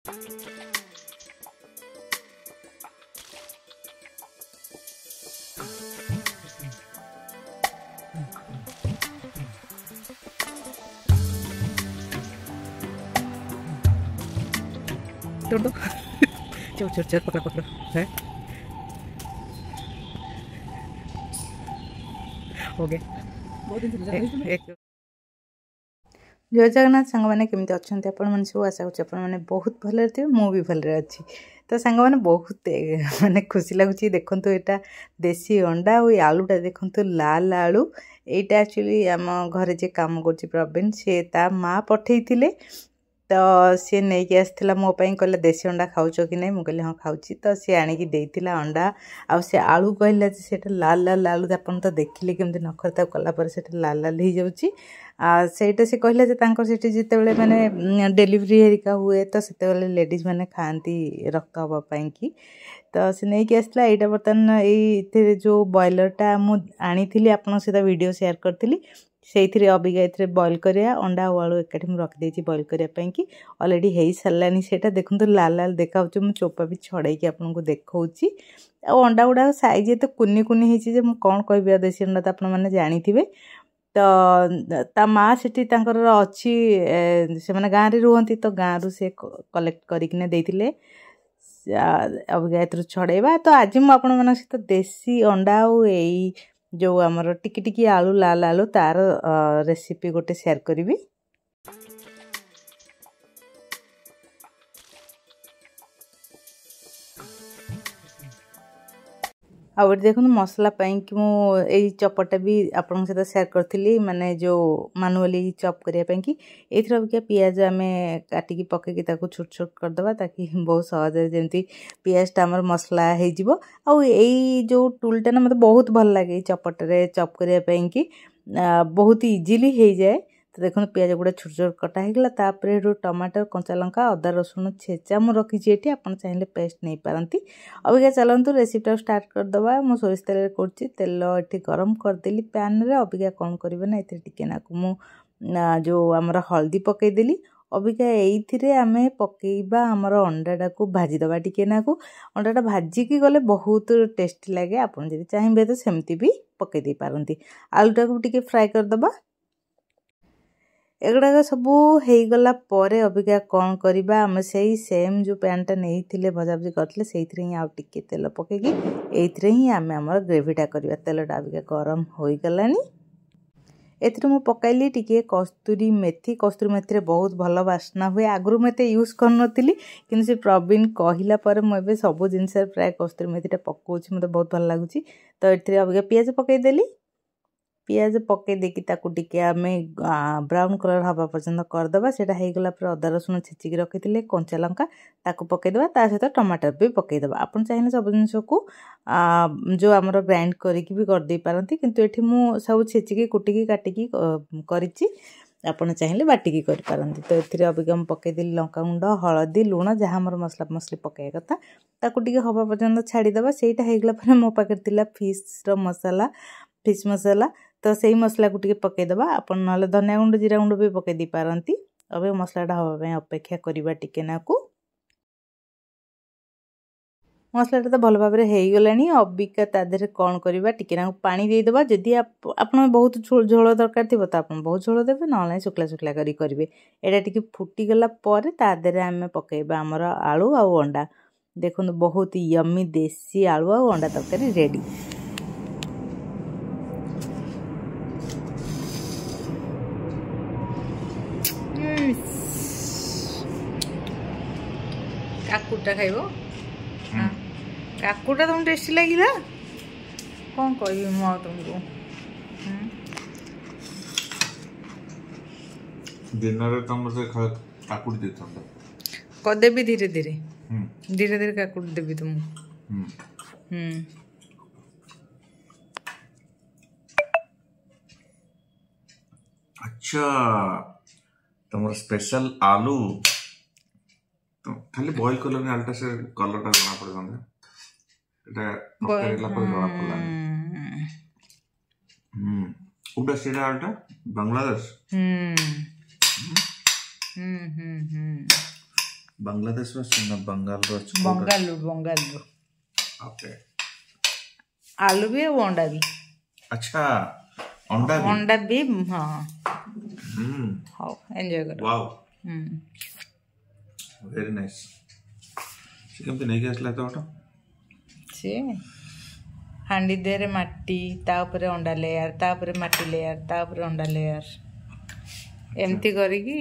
छोड़ चल चल चल पकड़ पकड़ है हो गया बहुत दिन से जय जगन्नाथ सांग मैंने केमती अच्छा आपण सब आशा कर बहुत भल थे मुझे भलरे अच्छी तो सांग मैंने बहुत माने खुशी लगुच देखु यहाँ देसी अंडा और आलूटा देखु लाल आलू यहाँ एक्चुअली आम घर जे कम कर प्रवीण सी ता माँ पठे तो सी नहीं आसला मोपाई कहला देसी अंडा खाऊच कि नहीं मुझे हाँ खाऊँ तो सी आणिकी देइतिला अंडा आ से आलू कहला से लाल लाल आलू आपन तो देखिले केमती नखरता कलापर से लाल लाल हो जाऊँगी सेटा से कहला से जिते माने डेलीवरी हेरिका हुए तो से लेडीज मैंने खाती रक्त हाँपाई कि तो से नहीं आसला यहाँ बर्तमान ये जो बॉयलरटा मुझे आपन सहित वीडियो शेयर करी से अबिका ये बॉयल करा अंडा आलू एकाठी मुझे रखिदे बॉयल करने कि अलरेडी हो सारानी से देखो लाल लाल देखा मुझे चोपा भी छड़ाई आपको देखा अंडा गुड़ा साइज तो कुनी कुनी होती कौन कह देसी अंडा तो आपने जानी तो ता माँ से अच्छी से मैंने गाँव में रुहती तो गाँव से कलेक्ट करके अबिका ए छड़ेबा तो आज मुझे सहित देसी अंडा और जो आमर टिकी टिकी आलू लाल आलू तार रेसिपी गोटे शेयर करी आउ देखो मसला कि मुझे चपटा भी आपण सहित शेयर करी माने जो मानुअली चप करने कि ये अबिका पियाज आम काटिकी पकईकी छोट छोट करदे ताकि बहुत सहज जमी पियाजटा आमर मसला हो जो टूलटा ना मतलब बहुत भल लगे चपटे चप करने कि बहुत इजिली हो जाए तो देखो पियाज गुड़ा छोट छोट कटा होगा तापर टमाटर कंचा लंका अदा रसुण छेचा मुझे रखी ये आप चाहिए पेस्ट नहीं पारती अबिका चलतु रेसिपीटा स्टार्ट करदे मु सोरिष तेल तेल ये गरम करदेली पैन रे अबिका कौन करना ये टिके नाकु जो आमर हल्दी पकईदेली अबिका ये आम पकईबा आमर अंडाटा को भाजीदबा टिके नाकु अंडाटा भाजिकी गले बहुत टेस्टी लगे आप चाहिए तो सेमती भी पकई दे पारती आलूटा को टिके फ्राए करदबा एगुड़ाक सबू होगला अबिका कौन करवा आम से सेम जो पैनटा नहीं भजाभुजी करते से आउ टिके तेल पकईकी ये ही आम आमर ग्रेवीटा करवा तेलटा अबिका गरम हो गलानी एथरे मु पकाइली टिके कस्तूरी मेथी बहुत भल बास्ना हुए आगु मत यूज करनी कि से प्रवीण कहला मुझे सब जिनस प्राय कस्तूरी मेथीटा पकाऊँ मत बहुत भल लगुच तो ये अबिका पियाज पकईदेली पियाज पकई देकी टिके आम ब्राउन कलर हवा पर्यंत करदे से होगला अदा रसुण छेचिकी रखी कंचा लंका ताकू पकईदे सहित टमाटर भी पकईदे आप चाहिए सब जिनस को जो आमर ग्राइंड करके भी करदे पारती किंतु एठी मु सब छेचिकी कुटिकी काटिकी करिछि आपन चाहिए बाटिकी कर पारती तो ये अबिका पकईदेली लंका गुंड हलदी लुण जहाँ मोर मसला मसली पकाइया कथा ताकू टिके हवा पर्यंत छाड़ीदे सेटा होगला मो पाखे थिला फिश मसला तो सही मसला को पकईदे आप ना धनिया गुंड जीरा गुंड भी पकई दी पारती अब मसलाटा हाँपाई अपेक्षा करवा टिके नाकु मसलाटा तो भल भाव में होगला अबिका तादेह कौन करवा टिके नाकु पानी देदेबा जदि आप बहुत झोल दरकार थी तो आप बहुत झोल देवे ना शुक्ला शुक्ला करेंगे यहाँ टी फुटीगला तादेह आम पकईबा आमर आलू आउ अंडा देखो बहुत यमी देसी आलू आउ अंडा तरकारी रेडी काकुटा खाइब काकुटा तुमको टेस्टी लगिला कौन कह तुमको दिन रे तुम से काकुट देता कदेबी धीरे धीरे धीरे धीरे काकुट देबी तुमको अच्छा तुम स्पेशल आलू तो खाली बॉईल कलर में आलटा से कलरटा जना पड़े এটা পকাইলা পরে ধরা পড়লাম ওটা সেটা আলটা বাংলাদেশ बांग्लादेश ना बंगाल बंगालुरु ओके आलू भी और अंडा भी अच्छा अंडा भी हाँ हाँ एंजॉय करो वाओ वेरी नाइस केमती नहीं के आसला तो सी हांडी देरे माटी ताऊपर अंडा लेयर ताऊपर माटी लेयर ताऊपर अंडा लेयर एमती करिकी